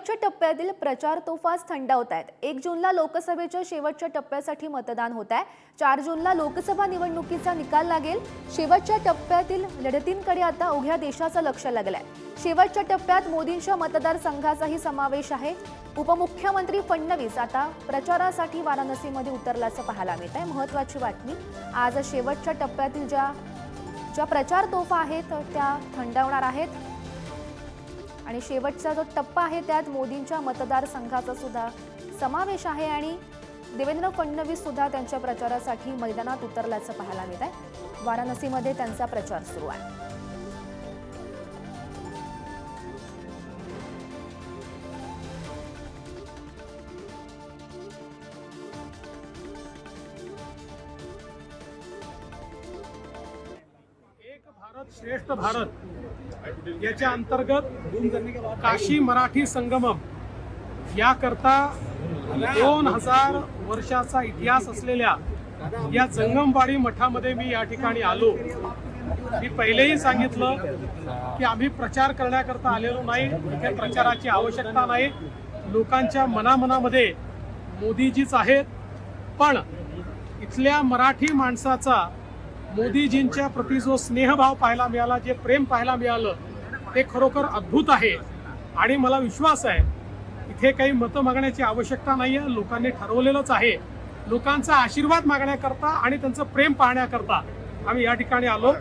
शेवटच्या टप्प्यातील प्रचार तोफाच थंडावत आहेत। 1 जूनला लोकसभेच्या शेवटच्या टप्प्यासाठी मतदान होत आहे। 4 जूनला लोकसभा निवडणुकीचा निकाल लागेल। शेवटच्या टप्प्यातील लढतींकडे आता अवघ्या देशाचं लक्ष लागलंय। शेवटच्या टप्प्यात मोदींच्या मतदारसंघाचाही समावेश आहे। उपमुख्यमंत्री फडणवीस आता प्रचारासाठी वाराणसीमध्ये उतरल्याचं पाहायला मिळत आहे। महत्त्वाची बातमी, आज शेवटच्या टप्प्यातील ज्या प्रचार तोफा आहेत त्या थंडावणार आहेत आणि शेवटचा जो टप्पा आहे त्यात मोदींच्या मतदारसंघाचा सुद्धा समावेश आहे आणि देवेंद्र फडणवीस सुद्धा त्यांच्या प्रचारासाठी मैदानात उतरल्याचं पाहायला मिळत आहे। वाराणसीमध्ये त्यांचा प्रचार सुरू आहे। एक भारत श्रेष्ठ भारत याच्या अंतर्गत काशी मराठी संगमम याकरता 2000 वर्षाचा इतिहास असलेल्या या जंगमवाडी मठामध्ये मी या ठिकाणी आलो। मी पहिलेही सांगितलं की आम्ही प्रचार करण्याकरता आलेलो नाही, इथे प्रचाराची आवश्यकता नाही। लोकांच्या मनामध्ये मोदीजीच आहेत, पण इथल्या मराठी माणसाचा मोदीजींच्या प्रति जो स्नेहभाव पाहायला मिळाला, जे प्रेम पाहायला मिळालं, ते खरोखर अद्भुत आहे। आणि मला विश्वास आहे इथे काही मतं मागण्याची आवश्यकता नाही आहे। लोकांनी ठरवलेलंच आहे। लोकांचा आशीर्वाद मागण्याकरता आणि त्यांचं प्रेम पाहण्याकरता आम्ही या ठिकाणी आलो।